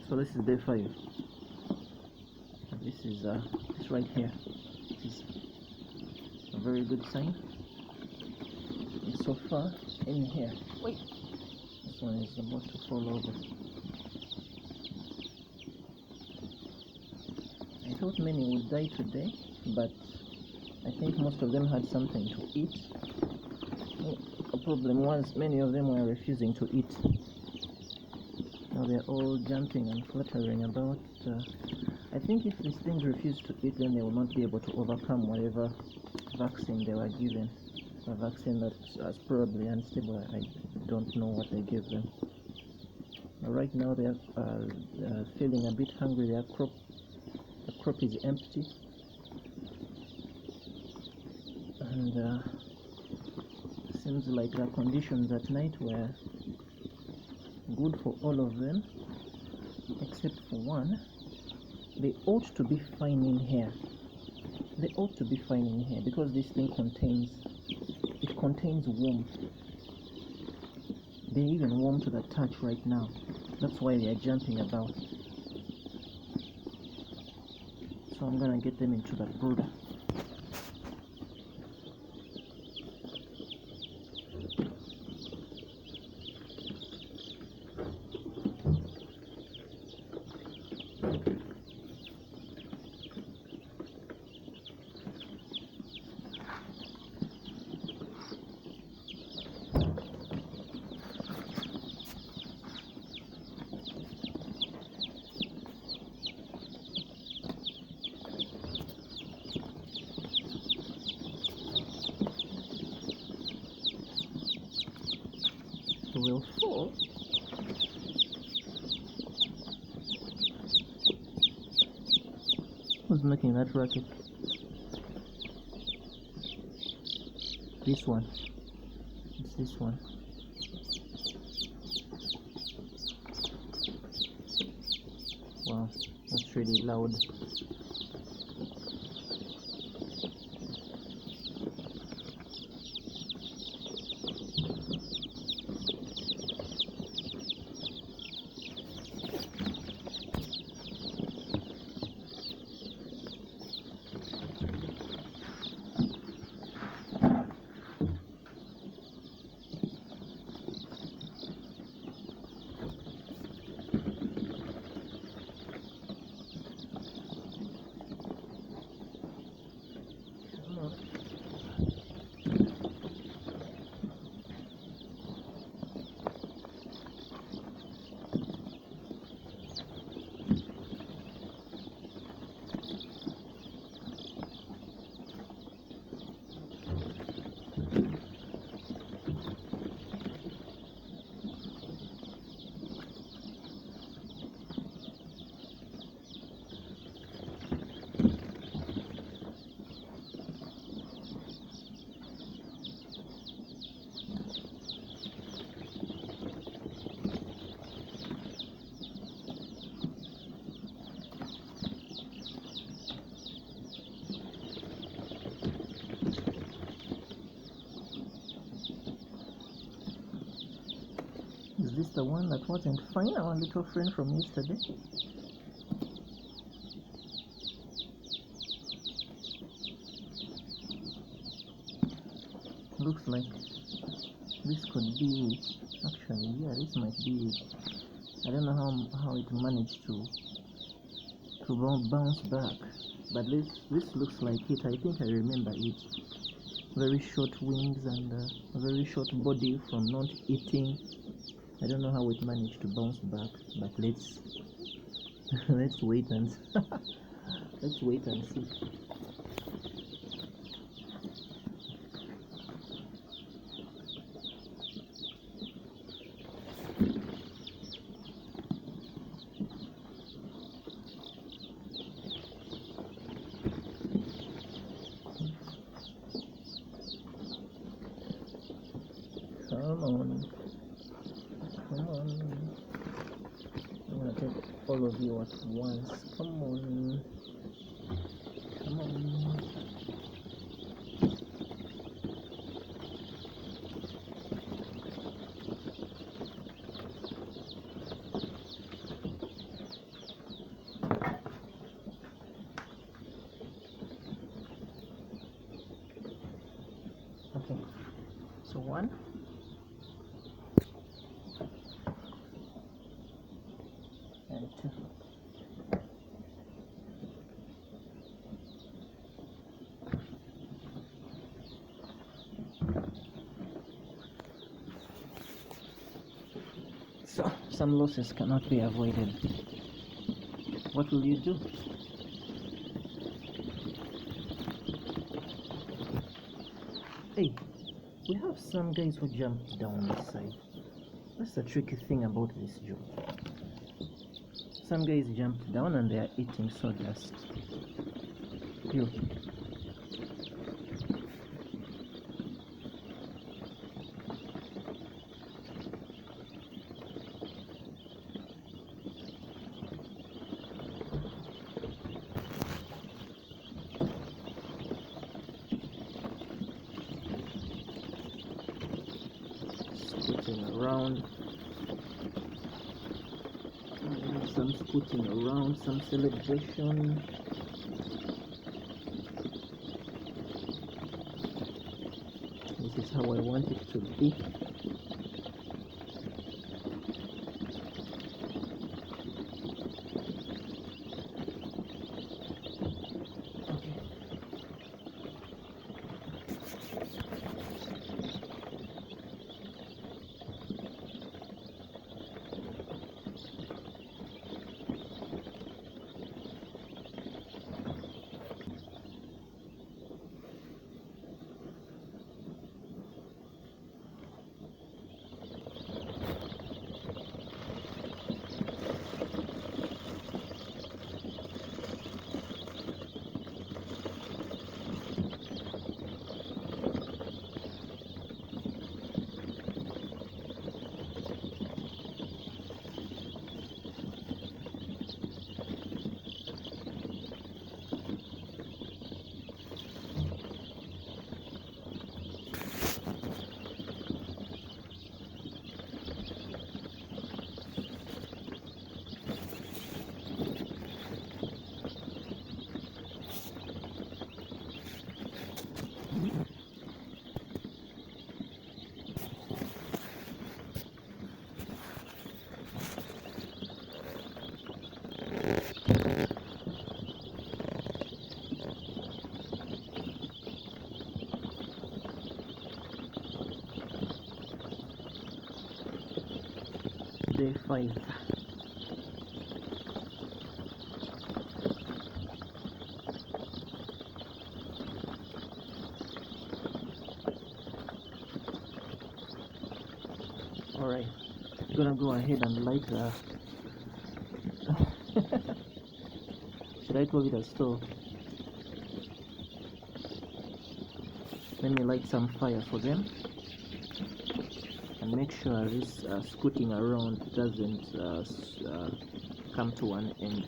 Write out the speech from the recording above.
So this is day 5. This is this right here. This is a very good sign. And so far in here, wait, this one is about to fall over. I thought many would die today, but I think most of them had something to eat. The problem was many of them were refusing to eat. Now they're all jumping and fluttering about. I think if these things refuse to eat, then they will not be able to overcome whatever vaccine they were given. A vaccine that was probably unstable. I don't know what they gave them. Right now they are feeling a bit hungry. The crop is empty, and seems like the conditions at night were good for all of them except for one. They ought to be fine in here. They ought to be fine in here because this thing contains warmth. They're even warm to the touch right now. That's why they are jumping about. So I'm gonna get them into that brooder. Will fall. Who's making that racket? This one. It's this one. Wow, that's really loud. Is this the one that wasn't fine, our little friend from yesterday? Looks like this could be it. Actually, yeah, this might be it. I don't know how it managed to bounce back, but this looks like it. I think I remember it. Very short wings and a very short body from not eating. I don't know how it managed to bounce back, but let's let's wait and let's wait and see. Come on. Come on. I'm gonna take all of you at once. Come on. Come on. one. And two. So some losses cannot be avoided. What will you do? Hey, we have some guys who jumped down this side. That's the tricky thing about this job. Some guys jumped down and they are eating sawdust. You. Scooting around. Some scooting around, some celebration. This is how I want it to be. Day 5. Alright, gonna go ahead and light the should I call it a stove? Let me light some fire for them and make sure this scooting around doesn't come to an end.